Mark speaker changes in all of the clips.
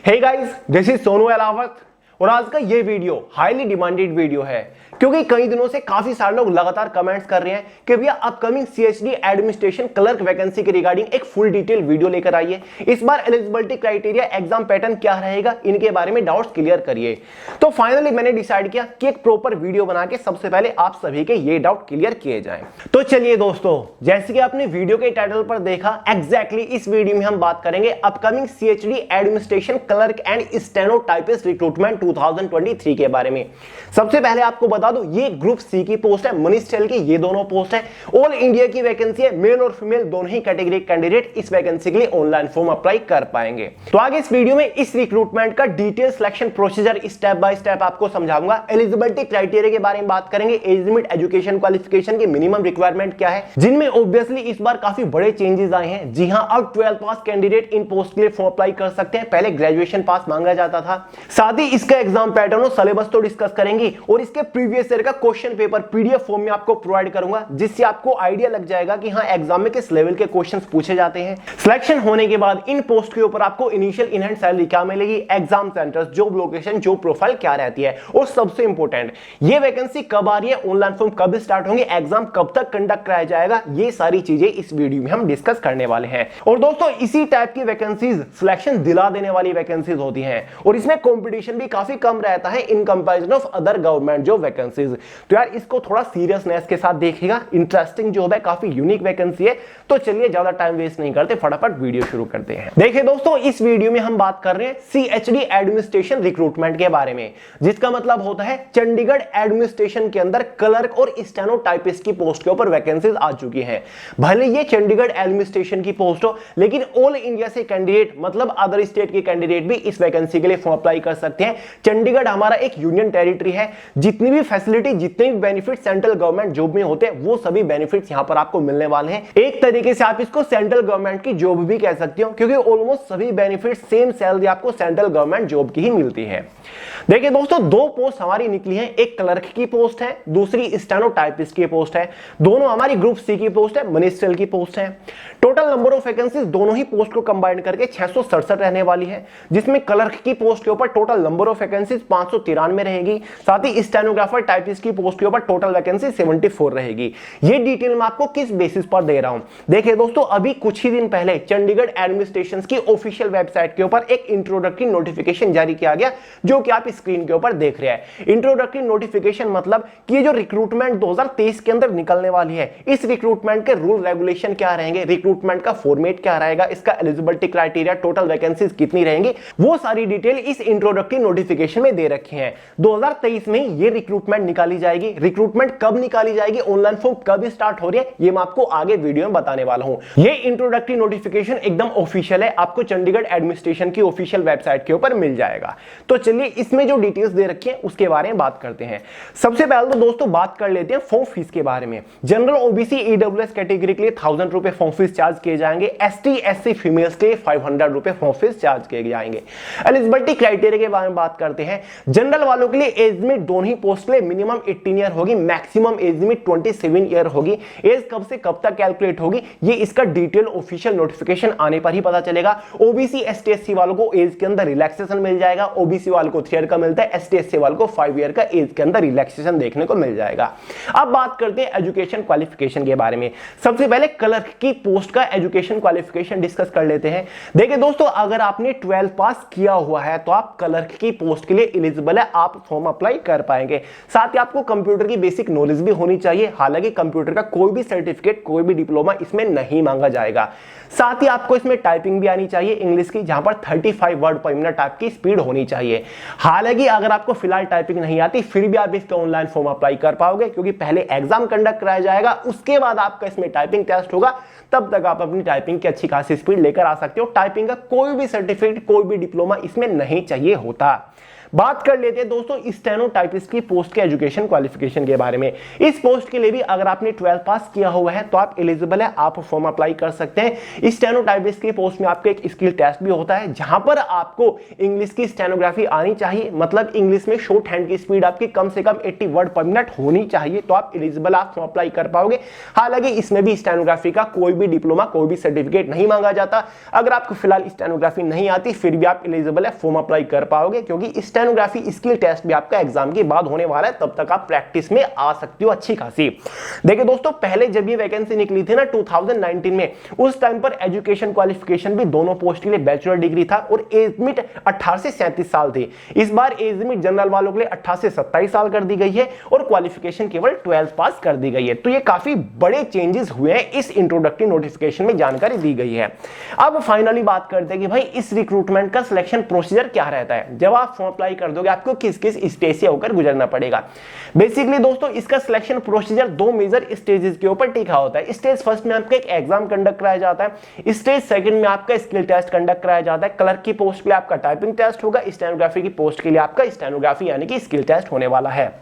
Speaker 1: Hey guys, this is Sonu Alawat और आज का ये वीडियो हाईली डिमांडेड वीडियो है क्योंकि कई दिनों से काफी सारे लोग लगातार कमेंट्स कर रहे हैं कि भैया upcoming CHD administration clerk vacancy के रिगार्डिंग एक फुल डिटेल वीडियो लेकर आइए। इस बार एलिजिबिलिटी क्राइटेरिया, एग्जाम पैटर्न क्या रहेगा, इनके बारे में डाउट्स क्लियर करिए। तो फाइनली मैंने डिसाइड किया कि एक प्रॉपर वीडियो बना के सबसे पहले आप सभी के ये डाउट क्लियर किए जाएं। तो चलिए दोस्तों, जैसे कि आपने वीडियो के टाइटल पर देखा, एग्जैक्टली इस वीडियो में हम बात करेंगे upcoming CHD administration clerk and stenotypist recruitment 2023 के बारे में। सबसे पहले आपको बता दूं, ये ग्रुप सी की पोस्ट है, मिनिस्ट्रियल की ये दोनों पोस्ट है, ऑल इंडिया की वैकेंसी है, मेल और फीमेल दोनों ही कैटेगरी कैंडिडेट इस वैकेंसी के लिए ऑनलाइन फॉर्म अप्लाई कर पाएंगे। तो आगे इस वीडियो में इस रिक्रूटमेंट का detail selection procedure step by step आपको समझाऊंगा। एलिजिबिलिटी क्राइटेरिया के बारे में बात करेंगे, एज लिमिट, एजुकेशन क्वालिफिकेशन की मिनिमम रिक्वायरमेंट क्या है, जिनमें ऑब्वियसली इस बार काफी बड़े चेंजेस आए हैं। जी हां, अब 12 पास कैंडिडेट इन पोस्ट के लिए फॉर्म अप्लाई कर सकते हैं, पहले ग्रेजुएशन पास मांगा जाता था। साथ ही इसका एग्जाम पैटर्न और सिलेबस तो डिस्कस करेंगे और इसके प्रीवियस ईयर का क्वेश्चन पेपर पीडीएफ फॉर्म में आपको प्रोवाइड करूंगा, जिससे आपको आइडिया लग जाएगा कि हां एग्जाम में किस लेवल के क्वेश्चंस पूछे जाते हैं। सिलेक्शन होने के बाद इन पोस्ट के ऊपर आपको इनिशियल इन हैंड सैलरी क्या मिलेगी, exam centres, job location, job profile क्या रहती है, और सबसे इंपॉर्टेंट ये वैकेंसी कब आ रही है, ऑनलाइन फॉर्म कब स्टार्ट होंगे, एग्जाम कब तक कंडक्ट कराया जाएगा, ये सारी चीजें इस वीडियो में हम डिस्कस करने वाले हैं। और दोस्तों, इसी टाइप की वैकेंसीज सिलेक्शन दिला देने वाली वैकेंसीज होती हैं और इसमें कंपटीशन भी काफी कम रहता है in comparison of other government job vacancies. तो यार इसको थोड़ा सीरियसनेस के साथ देखिएगा, इंटरेस्टिंग जॉब है, काफी यूनिक वैकेंसी है। तो चलिए ज्यादा टाइम वेस्ट नहीं करते, फटाफट वीडियो शुरू करते हैं। देखिए दोस्तों, इस वीडियो में हम बात कर रहे हैं सीएचडी एडमिनिस्ट्रेशन रिक्रूटमेंट के बारे में, जिसका मतलब होता है चंडीगढ़ एडमिनिस्ट्रेशन के अंदर क्लर्क और स्टेनोटाइपिस्ट की पोस्ट के ऊपर वैकेंसीज आ चुकी हैं। भले ये चंडीगढ़ एडमिनिस्ट्रेशन की पोस्ट हो, लेकिन ऑल इंडिया से कैंडिडेट, मतलब अदर स्टेट के कैंडिडेट भी इस वैकेंसी के लिए फॉर्म अप्लाई कर सकते हैं। चंडीगढ़ हमारा एक यूनियन टेरिटरी है, जितनी भी फैसिलिटी, जितने भी बेनिफिट सेंट्रल गवर्नमेंट जॉब में होते हैं, वो सभी बेनिफिट्स यहां पर आपको मिलने वाले हैं। एक तरीके से आप इसको सेंट्रल गवर्नमेंट की जॉब भी कह सकते हो, क्योंकि ऑलमोस्ट सभी बेनिफिट, सेम सैलरी आपको सेंट्रल गवर्नमेंट जॉब की ही मिलती है। देखिए दोस्तों, दो पोस्ट हमारी निकली है, एक क्लर्क की पोस्ट है, दूसरी स्टेनोटाइपिस्ट की पोस्ट है। दोनों हमारी ग्रुप सी की पोस्ट है, मिनिस्ट्रियल की पोस्ट है। टोटल नंबर ऑफ वैकेंसीज दोनों ही पोस्ट को कंबाइन करके 667 रहने वाली है, जिसमें क्लर्क की पोस्ट के ऊपर टोटल नंबर ऑफ वैकेंसीज 593 रहेगी। साथ ही स्टेनोग्राफर टाइपिस्ट की पोस्ट के ऊपर टोटल वैकेंसी 74 रहेगी। ये डिटेल मैं आपको किस बेसिस पर दे रहा हूं, देखिए दोस्तों, अभी कुछ ही दिन पहले चंडीगढ़ एडमिनिस्ट्रेशन की ऑफिशियल वेबसाइट के ऊपर एक इंट्रोडक्टरी नोटिफिकेशन जारी किया गया, जो कि आप स्क्रीन के ऊपर देख रहे हैं। इंट्रोडक्टरी नोटिफिकेशन मतलब कि ये जो रिक्रूटमेंट 2023 के अंदर निकलने वाली है, इस रिक्रूटमेंट के रूल रेगुलेशन क्या रहेंगे, रिक्रूटमेंट का फॉर्मेट क्या रहेगा, इसका एलिजिबिलिटी क्राइटेरिया, टोटल वैकेंसीज कितनी रहेंगी, वो सारी डिटेल इस इंट्रोडक्टरी नोटिफिकेशन में दे रखी है। 2023 में ये रिक्रूटमेंट निकाली जाएगी। रिक्रूटमेंट कब निकाली जाएगी, ऑनलाइन फॉर्म कब स्टार्ट हो रही है, ये मैं आपको आगे वीडियो में बताने वाला हूं। ये इंट्रोडक्टरी नोटिफिकेशन एकदम ऑफिशियल है, आपको चंडीगढ़ एडमिनिस्ट्रेशन की ऑफिशियल वेबसाइट के ऊपर मिल जाएगा। तो चलिए इसमें जो डिटेल्स दे रखी है उसके बारे में बात करते हैं। सबसे पहले तो दोस्तों बात कर लेते हैं फॉर्म फीस के बारे में। जनरल, ओबीसी, ईडब्ल्यूएस कैटेगरी के लिए 1000 रुपए फॉर्म फीस चार्ज किए जाएंगे। एसटी, एससी, फीमेल्स के लिए 500 रुपए फॉर्म फीस चार्ज किए जाएंगे। एलिजिबिलिटी क्राइटेरिया के बारे में बात करते हैं। जनरल वालों के लिए एज लिमिट दोनों ही पोस्ट के लिए मिनिमम 18 ईयर होगी, मैक्सिमम एज लिमिट 27 ईयर होगी। एज कब से कब तक कैलकुलेट होगी, ये इसका डिटेल ऑफिशियल नोटिफिकेशन आने पर ही पता चलेगा। ओबीसी, एसटी, एससी वालों को एज के अंदर रिलैक्सेशन मिल जाएगा। ओबीसी वालों को 3 ईयर का मिलता है, एसटी, एससी वालों को 5 ईयर का एज के अंदर रिलैक्सेशन देखने को मिल जाएगा। अब बात करते हैं एजुकेशन क्वालिफिकेशन के बारे में। सबसे पहले क्लर्क की पोस्ट का एजुकेशन क्वालिफिकेशन डिस्कस कर लेते हैं। देखिए दोस्तों, अगर आपने 12 पास किया हुआ है तो आप क्लर्क की पोस्ट के लिए एलिजिबल है, आप फॉर्म अप्लाई कर पाएंगे। साथ ही आपको कंप्यूटर की बेसिक नॉलेज भी होनी चाहिए। हालांकि कंप्यूटर का कोई भी सर्टिफिकेट, कोई भी डिप्लोमा इसमें नहीं मांगा जाएगा। साथ ही आपको इसमें टाइपिंग भी आनी चाहिए इंग्लिश की, जहां पर 35 वर्ड पर मिनट आपकी स्पीड होनी चाहिए। हालांकि अगर आपको फिलहाल टाइपिंग नहीं आती, फिर भी आप इसका ऑनलाइन फॉर्म अप्लाई कर पाओगे, क्योंकि पहले एग्जाम कंडक्ट कराया जाएगा, उसके बाद आपका इसमें टाइपिंग टेस्ट होगा, तब तक आप अपनी टाइपिंग की अच्छी खासी स्पीड लेकर आ सकते हो। टाइपिंग का कोई भी सर्टिफिकेट, कोई भी डिप्लोमा इसमें नहीं चाहिए होता। बात कर लेते हैं दोस्तों स्टेनोटाइपिस्ट की पोस्ट के एजुकेशन क्वालिफिकेशन के बारे में। इस पोस्ट के लिए भी अगर आपने 12 पास किया हुआ है तो आप एलिजिबल है, आप फॉर्म अप्लाई कर सकते हैं। स्टेनोटाइपिस्ट की पोस्ट में आपका एक स्किल टेस्ट भी होता है जहां पर आपको इंग्लिश की स्टेनोग्राफी आनी चाहिए, मतलब इंग्लिश में शॉर्ट हैंड की स्पीड आपकी कम से कम 80 वर्ड पर मिनट होनी चाहिए, तो आप एलिजिबल, आप फॉर्म अप्लाई कर पाओगे। हालांकि इसमें भी स्टेनोग्राफी का कोई भी डिप्लोमा, कोई भी सर्टिफिकेट नहीं मांगा जाता। अगर आपको फिलहाल स्टेनोग्राफी नहीं आती फिर भी आप एलिजिबल है, फॉर्म अप्लाई कर पाओगे, क्योंकि स्टेनोग्राफी स्किल टेस्ट भी आपका एग्जाम के बाद होने वाला है, तब तक आप प्रैक्टिस में आ सकते हो अच्छी खासी। देखिए दोस्तों, पहले जब ये वैकेंसी निकली थी ना 2019 में, उस टाइम पर एजुकेशन क्वालिफिकेशन भी दोनों पोस्ट के लिए बैचलर डिग्री था और एज लिमिट 18 से 37 साल थी। इस बार एज लिमिट जनरल वालों के लिए 18 से 27 साल कर दी गई है और क्वालिफिकेशन केवल 12 पास कर दी गई है। तो ये काफी बड़े चेंजेस हुए हैं, इस इंट्रोडक्टरी नोटिफिकेशन में जानकारी दी गई है। अब फाइनली बात करते हैं कि भाई इस रिक्रूटमेंट का सिलेक्शन प्रोसीजर क्या रहता है। जब आप फॉर्म अप्लाई कर दोगे आपको किस किस स्टेज से होकर गुजरना पड़ेगा। बेसिकली दोस्तों इसका सिलेक्शन प्रोसीजर दो मेजर स्टेजेस के ऊपर टिका होता है। स्टेज फर्स्ट में आपका एक एग्जाम कंडक्ट कराया जाता है, स्टेज सेकंड में आपका स्किल टेस्ट कंडक्ट कराया जाता है। क्लर्क की पोस्ट के लिए आपका टाइपिंग टेस्ट होगा, स्टेनोग्राफी की पोस्ट के लिए आपका स्टेनोग्राफी यानी कि स्किल टेस्ट होने वाला है।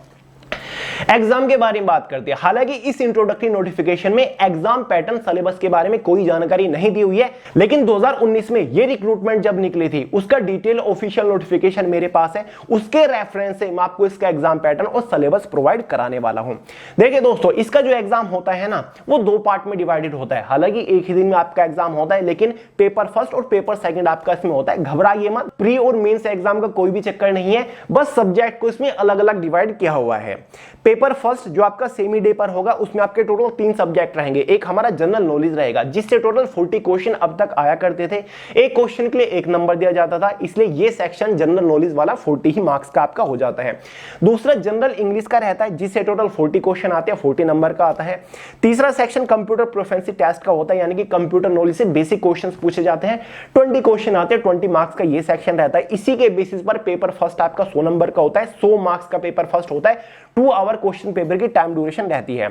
Speaker 1: एग्जाम के बारे में बात करते हैं। हालांकि इस इंट्रोडक्टरी नोटिफिकेशन में एग्जाम पैटर्न, सिलेबस के बारे में कोई जानकारी नहीं दी हुई है, लेकिन 2019 में ये रिक्रूटमेंट जब निकली थी उसका डिटेल ऑफिशियल नोटिफिकेशन मेरे पास है, उसके रेफरेंस से मैं आपको इसका एग्जाम पैटर्न और सिलेबस प्रोवाइड कराने वाला हूं। देखिए दोस्तों, इसका जो एग्जाम होता है ना वो दो पार्ट में डिवाइडेड होता है। हालांकि एक ही दिन में आपका एग्जाम होता है, लेकिन पेपर फर्स्ट और पेपर सेकंड आपका इसमें होता है। घबराइए मत, प्री और मेंस एग्जाम का कोई भी चक्कर नहीं है, बस सब्जेक्ट को इसमें अलग अलग डिवाइड किया हुआ है। पेपर फर्स्ट जो आपका सेमी डे पर होगा उसमें आपके टोटल 3 सब्जेक्ट रहेंगे। एक हमारा जनरल नॉलेज रहेगा जिससे टोटल 40 क्वेश्चन अब तक आया करते थे। एक क्वेश्चन के लिए 1 नंबर दिया जाता था, इसलिए ये सेक्शन जनरल नॉलेज वाला 40 ही मार्क्स का आपका हो जाता है। दूसरा जनरल इंग्लिश का रहता है जिससे टोटल 40 क्वेश्चन आते हैं, 40 नंबर का आता है। तीसरा सेक्शन कंप्यूटर प्रोफिशिएंसी टेस्ट का होता है, यानी कि कंप्यूटर नॉलेज से बेसिक क्वेश्चंस पूछे जाते हैं। 20 क्वेश्चन आते हैं, 20 मार्क्स का ये सेक्शन रहता है। इसी के बेसिस पर पेपर फर्स्ट आपका 100 नंबर का होता है, 100 मार्क्स का पेपर फर्स्ट होता है। 2 आवर क्वेश्चन पेपर की टाइम ड्यूरेशन रहती है।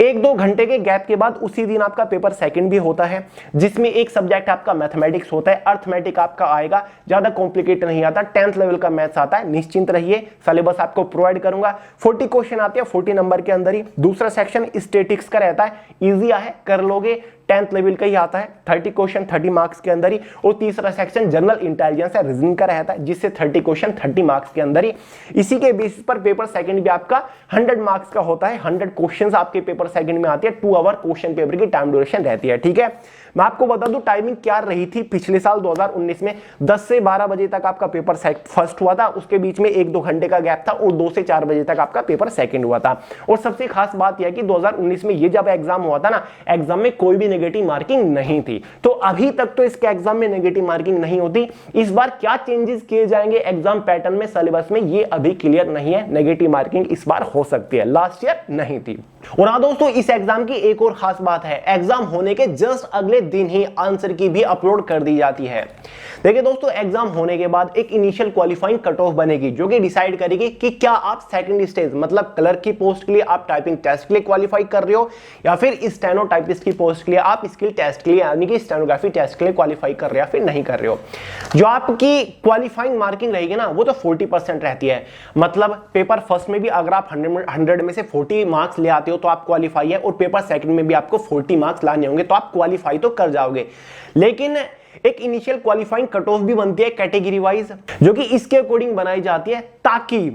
Speaker 1: 1-2 घंटे के गैप के बाद उसी दिन आपका पेपर सेकंड भी होता है, जिसमें एक सब्जेक्ट आपका मैथमेटिक्स होता है। अर्थमेटिक आपका आएगा, ज्यादा कॉम्प्लिकेटेड नहीं आता, 10th लेवल का मैथ्स आता है। निश्चिंत रहिए, सिलेबस आपको प्रोवाइड करूंगा। 40 क्वेश्चन आते हैं 40 नंबर के अंदर ही। दूसरा सेक्शन स्टैटिक्स का रहता है, इजी है, कर लोगे, 10th लेवल का ही आता है। 30 क्वेश्चन 30 मार्क्स के अंदर ही। और तीसरा सेक्शन जनरल इंटेलिजेंस या रीजनिंग का रहता है, जिससे 30 क्वेश्चन 30 मार्क्स के अंदर ही। इसी के बेसिस पर पेपर सेकंड भी आपका 100 मार्क्स का होता है। 100 क्वेश्चंस आपके पेपर सेकंड में आती है। 2 आवर क्वेश्चन पेपर की टाइम ड्यूरेशन रहती है। ठीक है, मैं आपको बता दूं टाइमिंग क्या रही थी पिछले साल 2019 में। 10 से 12 बजे तक आपका पेपर फर्स्ट हुआ था, उसके बीच में 1-2 घंटे का गैप था, और 2 से 4 बजे तक आपका पेपर सेकंड हुआ था। और सबसे खास बात यह कि 2019 में ये जब एग्जाम हुआ था ना, एग्जाम में कोई भी नेगेटिव मार्किंग नहीं थी। तो अभी तक तो इसके एग्जाम में नेगेटिव मार्किंग नहीं होती। इस बार क्या चेंजेस किए जाएंगे एग्जाम पैटर्न में, सिलेबस में, ये अभी क्लियर नहीं है। नेगेटिव मार्किंग इस बार हो सकती है, लास्ट ईयर नहीं थी। और हाँ दोस्तों, इस एग्जाम की एक और खास बात है, एग्जाम होने के जस्ट अगले दिन ही आंसर की भी अपलोड कर दी जाती है। देखिए दोस्तों, एग्जाम होने के बाद एक इनिशियल क्वालिफाइंग कट ऑफ बनेगी जो कि डिसाइड करेगी कि क्या आप सेकंड स्टेज मतलब क्लर्क की पोस्ट के लिए आप टाइपिंग टेस्ट के लिए क्वालिफाई कर रहे हो, या फिर स्टेनोटाइपिस्ट की पोस्ट के लिए आप स्किल टेस्ट के लिए यानी कि स्टेनोग्राफी टेस्ट के लिए क्वालिफाई कर रहे हो या फिर नहीं कर रहे हो। जो आपकी क्वालिफाइंग मार्किंग रहेगी ना वो तो 40% रहती है। मतलब पेपर फर्स्ट में भी अगर आप 100 में से 40 मार्क्स ले आते हो तो आप क्वालिफाई है, और पेपर सेकंड में भी आपको 40 मार्क्स लाने होंगे तो आप क्वालिफाई तो कर जाओगे। लेकिन एक इनिशियल क्वालिफाइंग कट ऑफ भी बनती है कैटेगरी वाइज, जो कि इसके अकॉर्डिंग बनाई जाती है ताकि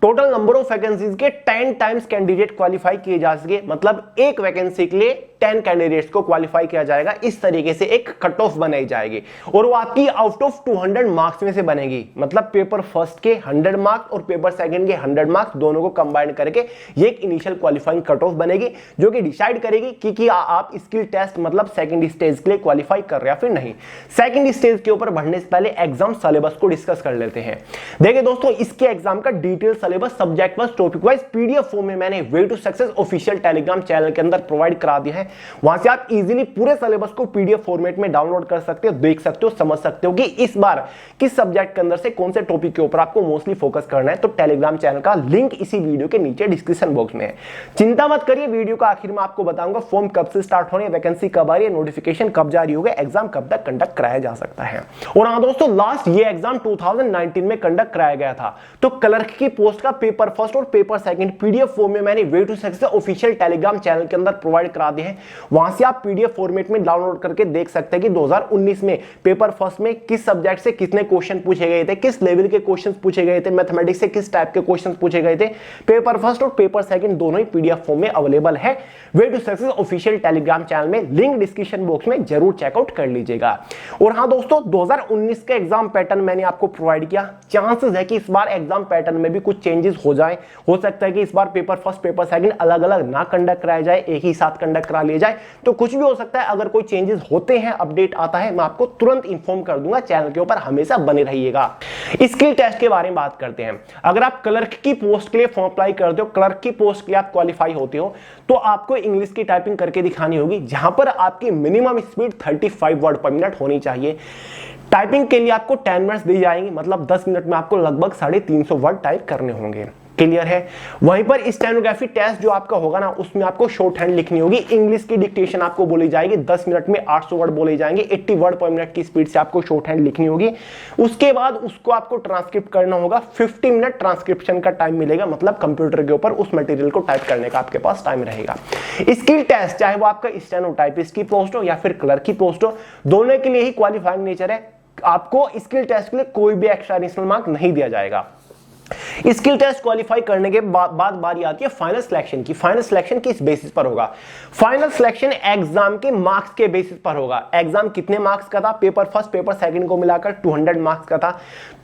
Speaker 1: टोटल नंबर ऑफ वैकेंसीज के 10 टाइम्स कैंडिडेट क्वालिफाई किए जा सके। मतलब एक वैकेंसी के लिए 10 कैंडिडेट्स को क्वालिफाई किया जाएगा। इस तरीके से एक कट ऑफ बनाई जाएगी और वो आपकी आउट ऑफ 200 मार्क्स में से बनेगी। मतलब पेपर फर्स्ट के 100 मार्क्स और पेपर सेकंड के 100 मार्क्स दोनों को कंबाइन करके ये एक इनिशियल क्वालिफाइंग कट ऑफ बनेगी, जो कि डिसाइड करेगी कि आप स्किल टेस्ट मतलब सेकंड स्टेज के लिए क्वालिफाई कर रहे हैं फिर नहीं। सेकंड स्टेज के ऊपर बढ़ने से पहले एग्जाम सिलेबस को डिस्कस कर लेते हैं। देखिए दोस्तों, इसके एग्जाम का detail syllabus subject wise topic wise PDF form में मैंने way to success official Telegram channel के अंदर प्रोवाइड करा दिया है। वहां से आप इजीली पूरे सिलेबस को पीडीएफ फॉर्मेट में डाउनलोड कर सकते हो, देख सकते हो, समझ सकते हो कि इस बार किस सब्जेक्ट के अंदर से कौन से टॉपिक के ऊपर आपको मोस्टली फोकस करना है। तो टेलीग्राम चैनल का लिंक इसी वीडियो के नीचे डिस्क्रिप्शन बॉक्स में है। चिंता मत करिए, वीडियो का आखिर में आपको बताऊंगा फॉर्म कब से स्टार्ट होने, वैकेंसी कब आ रही है, नोटिफिकेशन कब जारी होगा, एग्जाम कब तक कंडक्ट कराया जा सकता है। और हाँ दोस्तों, लास्ट ये एग्जाम 2019 में कंडक्ट कराया गया था। तो क्लर्क की पोस्ट का पेपर फर्स्ट और पेपर सेकंड पीडीएफ फॉर्म में मैंने way to success official Telegram channel के अंदर प्रोवाइड करा दिए हैं। वहां से आप पीडीएफ फॉर्मेट में डाउनलोड करके देख सकते हैं कि 2019 में पेपर फर्स्ट में किस सब्जेक्ट से कितने क्वेश्चन पूछे गए थे, किस लेवल के क्वेश्चन पूछे गए थे, मैथमेटिक्स से किस टाइप के क्वेश्चन पूछे गए थे। पेपर फर्स्ट और पेपर सेकंड दोनों ही पीडीएफ फॉर्म में अवेलेबल है way to success official Telegram channel में, लिंक डिस्क्रिप्शन बॉक्स में जरूर चेकआउट कर लीजिएगा। और हां दोस्तों, 2019 का एग्जाम पैटर्न मैंने आपको प्रोवाइड किया। चांसेस है कि इस बार एग्जाम पैटर्न में भी कुछ चेंजेस हो जाए। हो सकता है कि इस बार पेपर फर्स्ट पेपर सेकंड अलग अलग ना कंडक्ट कराया जाए, एक ही साथ कंडक्ट करा लिया जाए, तो कुछ भी हो सकता है। अगर कोई चेंजेस होते हैं, अपडेट आता है, मैं आपको तुरंत इंफॉर्म कर दूंगा। चैनल के ऊपर हमेशा बने रहिएगा। स्किल टेस्ट के बारे में बात करते हैं। अगर आप क्लर्क की पोस्ट के लिए फॉर्म अप्लाई करते हो, क्लर्क की पोस्ट के लिए आप क्वालिफाई होते हो, तो आपको इंग्लिश की टाइपिंग करके दिखानी होगी, जहां पर आपकी मिनिमम स्पीड 35 वर्ड पर मिनट होनी चाहिए। टाइपिंग के लिए आपको 10 मिनट्स दी जाएंगे, मतलब 10 मिनट में आपको लगभग 350 वर्ड टाइप करने होंगे। क्लियर है। वहीं पर स्टेनोग्राफी टेस्ट जो आपका होगा ना, उसमें आपको शॉर्ट हैंड लिखनी होगी। इंग्लिश की डिक्टेशन आपको बोली जाएगी, 10 मिनट में 800 वर्ड बोले जाएंगे, 80 वर्ड पर मिनट की स्पीड से आपको शॉर्ट हैंड लिखनी होगी। उसके बाद उसको आपको ट्रांसक्रिप्ट करना होगा। 50 मिनट ट्रांसक्रिप्शन का टाइम मिलेगा, मतलब कंप्यूटर के ऊपर उस मटेरियल को टाइप करने का आपके पास टाइम रहेगा। स्किल टेस्ट, चाहे वो आपका स्टेनोटाइपिस्ट की पोस्ट हो या फिर क्लर्क की पोस्ट हो, दोनों के लिए ही क्वालिफाइंग नेचर है। आपको स्किल टेस्ट के लिए कोई भी एक्स्ट्रा एडिशनल मार्क नहीं दिया जाएगा। स्किल टेस्ट क्वालिफाई करने के बाद बारी आती है फाइनल सिलेक्शन की। फाइनल सिलेक्शन किस बेसिस पर होगा? फाइनल सिलेक्शन एग्जाम के मार्क्स के बेसिस पर होगा। एग्जाम कितने मार्क्स का था? पेपर फर्स्ट पेपर सेकंड को मिलाकर 200 मार्क्स का था।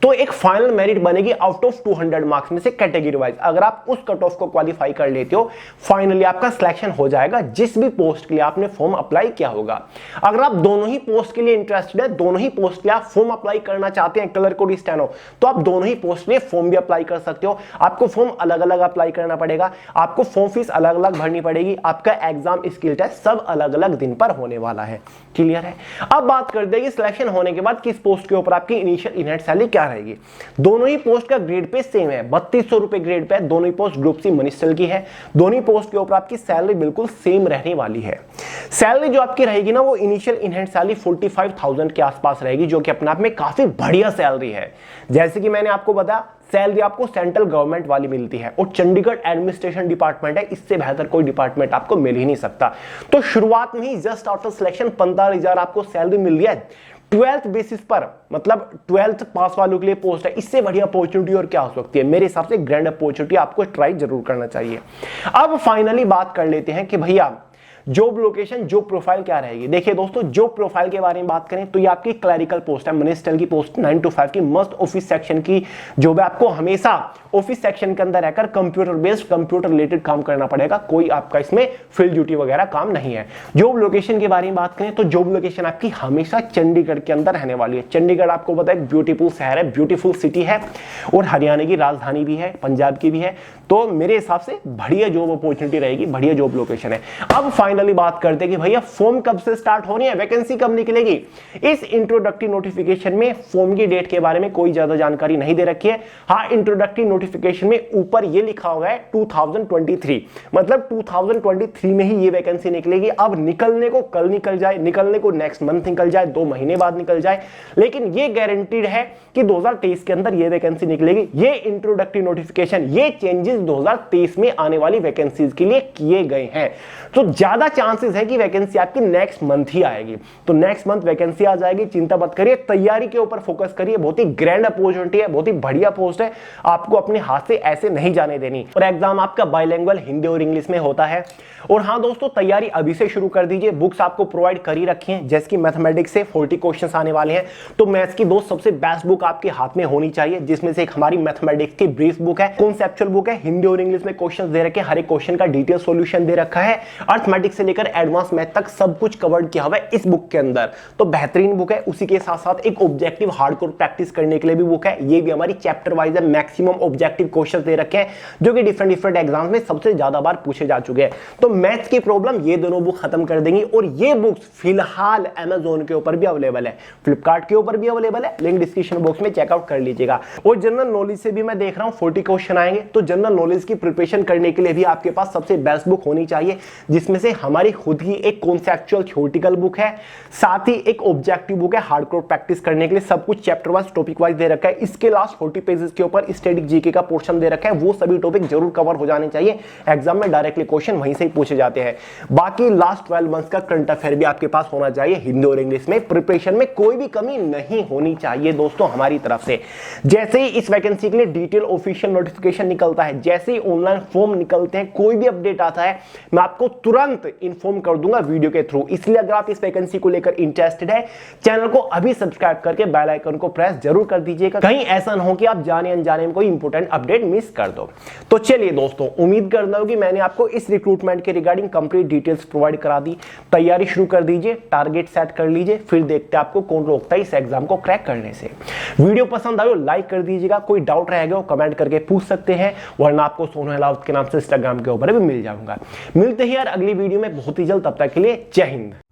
Speaker 1: तो एक फाइनल मेरिट बनेगी आउट ऑफ 200 मार्क्स में से कैटेगरी वाइज। अगर आप उस कट ऑफ को क्वालिफाई कर लेते हो, फाइनली आपका सिलेक्शन हो जाएगा जिस भी पोस्ट के लिए आपने फॉर्म अप्लाई किया होगा। अगर आप दोनों ही पोस्ट के लिए इंटरेस्टेड है, दोनों ही पोस्ट के लिए आप फॉर्म अप्लाई करना चाहते हैं, क्लर्क और स्टेनो, तो आप दोनों ही पोस्ट के लिए फॉर्म भी अप्लाई कर सकते हो। आपको फॉर्म अलग अलग अप्लाई करना पड़ेगा, आपको फॉर्म फीस अलग अलग भरनी पड़ेगी, आपका एग्जाम स्किल टेस्ट सब अलग अलग दिन पर होने वाला है। क्लियर है। अब बात करते हैं कि सिलेक्शन होने के बाद किस पोस्ट के ऊपर आपकी इनिशियल इनहेड सैलरी क्या रहेगी। दोनों ही पोस्ट का ग्रेड पे सेम है, 3200 रुपए ग्रेड पे। दोनों ही पोस्ट ग्रुप सी मनिस्टल की है। दोनों ही पोस्ट के ऊपर आपकी सैलरी बिल्कुल सेम रहने वाली है। सैलरी जो आपकी रहेगी ना, वो इनिशियल इनहेड सैलरी 45,000 के आसपास रहेगी, जो कि अपने आप में काफी बढ़िया सैलरी है। जैसे कि मैंने आपको बताया, सैलरी आपको सेंट्रल गवर्नमेंट वाली मिलती है और चंडीगढ़ एडमिनिस्ट्रेशन डिपार्टमेंट है, इससे बेहतर कोई डिपार्टमेंट आपको मिल ही नहीं सकता। तो शुरुआत में ही जस्ट आफ्टर सिलेक्शन 15,000 आपको सैलरी मिल रही है 12th बेसिस पर, मतलब 12th पास वालों के लिए पोस्ट है। इससे बढ़िया अपॉर्चुनिटी और क्या हो सकती है? मेरे हिसाब से ग्रैंड अपॉर्चुनिटी आपको ट्राई जरूर करना चाहिए। अब फाइनली बात कर लेते हैं कि भैया जॉब लोकेशन, जॉब प्रोफाइल क्या रहेगी। देखिए दोस्तों, जॉब प्रोफाइल के बारे में बात करें तो ये आपकी क्लरिकल पोस्ट है, मिनिस्टर की पोस्ट, 9 to 5 की मस्ट ऑफिस सेक्शन की जॉब है। आपको हमेशा ऑफिस सेक्शन के अंदर रहकर कंप्यूटर बेस्ड, कंप्यूटर रिलेटेड काम करना पड़ेगा। कोई आपका इसमें फील्ड ड्यूटी वगैरह काम नहीं है। जॉब लोकेशन के बारे में बात करें तो जॉब लोकेशन आपकी हमेशा चंडीगढ़ के अंदर रहने वाली है। चंडीगढ़ आपको पता है एक ब्यूटीफुल शहर है, ब्यूटीफुल सिटी है और हरियाणा की राजधानी भी है, पंजाब की भी है। तो मेरे हिसाब से बढ़िया जॉब अपॉर्चुनिटी रहेगी, बढ़िया जॉब लोकेशन है। अब फाइनली बात करते हैं कि भैया फॉर्म कब से स्टार्ट होनी है, वैकेंसी कब निकलेगी। इस इंट्रोडक्टरी नोटिफिकेशन में फॉर्म की डेट के बारे में कोई ज्यादा जानकारी नहीं दे रखी है। हाँ, इंट्रोडक्टरी नोटिफिकेशन में ऊपर ये लिखा हुआ है 2023, मतलब 2023 में ही ये वैकेंसी निकलेगी। अब निकलने को कल निकल जाए, निकलने को नेक्स्ट मंथ निकल जाए, 2 महीने बाद निकल जाए, लेकिन ये गारंटीड है कि 2023 के अंदर ये वैकेंसी निकलेगी। ये इंट्रोडक्टरी नोटिफिकेशन, ये चेंजेस 2023 में आने वाली वैकेंसीज के लिए किए गए हैं। तो ज्यादा चांसेस है कि वैकेंसी आपकी नेक्स्ट मंथ ही आएगी। तो नेक्स्ट मंथ वैकेंसी आ जाएगी, चिंता मत करिए, तैयारी के ऊपर फोकस करिए। बहुत ही ग्रैंड अपॉर्चुनिटी है, बहुत ही बढ़िया पोस्ट है, आपको अपने हाथ से ऐसे नहीं जाने देनी। और एग्जाम आपका बाइलिंगुअल हिंदी और इंग्लिश में होता है। और हाँ दोस्तों, तैयारी अभी से शुरू कर दीजिए। बुक्स आपको प्रोवाइड कर ही रखी हैं, जैसे कि मैथमेटिक्स से 40 क्वेश्चंस आने वाले हैं, तो मैथ्स की 2 सबसे बेस्ट बुक आपके हाथ में होनी चाहिए, जिसमें से एक हमारी मैथमेटिक्स की ब्रीफ बुक है, कॉन्सेप्चुअल बुक है, हिंदी और इंग्लिश में क्वेश्चंस दे रखे हैं, हर एक क्वेश्चन का डिटेल सॉल्यूशन दे रखा है। अर्थमेटिक्स बेसिक से लेकर एडवांस मैथ तक सब कुछ कवर्ड किया हुआ है इस बुक के अंदर। तो बेहतरीन बुक है। उसी के साथ साथ एक ऑब्जेक्टिव हार्डकोर प्रैक्टिस करने के लिए भी बुक है। ये भी हमारी चैप्टर वाइज है। मैक्सिमम ऑब्जेक्टिव क्वेश्चन दे रखे हैं जो कि डिफरेंट एग्जाम्स में सबसे ज्यादा बार पूछे जा चुके हैं। तो मैथ्स की प्रॉब्लम ये दोनों बुक खत्म कर देंगी। और ये बुक्स फिलहाल अमेजोन के ऊपर भी अवेलेबल है, फ्लिपकार्ट के ऊपर भी अवेलेबल है। लिंक डिस्क्रिप्शन बॉक्स में चेकआउट कर लीजिएगा। और जनरल नॉलेज से भी मैं देख रहा हूं 40 क्वेश्चन आएंगे। तो जनरल नॉलेज की प्रिपरेशन करने के लिए भी आपके पास सबसे बेस्ट बुक होनी चाहिए, जिसमें से हमारी खुद की एक कॉन्सेप्चुअल थ्योरेटिकल बुक है, साथ ही एक ऑब्जेक्टिव बुक है हार्डकोर प्रैक्टिस करने के लिए। सब कुछ चैप्टर वाइज टॉपिक वाइज दे रखा है। इसके लास्ट 40 पेजेस के ऊपर स्टैटिक जीके का पोर्शन दे रखा है। वो सभी टॉपिक जरूर कवर हो जाने चाहिए। एग्जाम में डायरेक्टली क्वेश्चन वहीं से ही पूछे जाते हैं। बाकी लास्ट 12 मंथ्स का करंट अफेयर भी आपके पास होना चाहिए हिंदी और इंग्लिश में। प्रिपरेशन में कोई भी कमी नहीं होनी चाहिए दोस्तों हमारी तरफ से। जैसे ही इस वैकेंसी के लिए डिटेल ऑफिशियल नोटिफिकेशन निकलता है, जैसे ही ऑनलाइन फॉर्म निकलते हैं, कोई भी अपडेट आता है, मैं आपको तुरंत इंफॉर्म कर दूंगा वीडियो के थ्रू। इसलिए अगर आप इस वैकेंसी को लेकर इंटरेस्टेड है, चैनल को अभी सब्सक्राइब करके बेल आइकन को प्रेस जरूर कर दीजिएगा। कहीं ऐसा ना हो कि आप जाने अनजाने में कोई इंपोर्टेंट अपडेट मिस कर दो। तो चलिए दोस्तों, उम्मीद करता हूं कि मैंने आपको इस रिक्रूटमेंट के रिगार्डिंग कंप्लीट डिटेल्स प्रोवाइड करा दी। तैयारी शुरू कर दीजिए, टारगेट सेट कर लीजिए, फिर देखते हैं आपको कौन रोकता है इस एग्जाम को क्रैक करने से। वीडियो पसंद आए लाइक कर दीजिएगा। कोई डाउट रहेगा कमेंट करके पूछ सकते हैं, वरना आपको सोनू अहलावत के नाम से इंस्टाग्राम के ऊपर भी मिल जाऊंगा। मिलते हैं यार अगली वीडियो में बहुत ही जल्द। तब तक के लिए जय हिंद।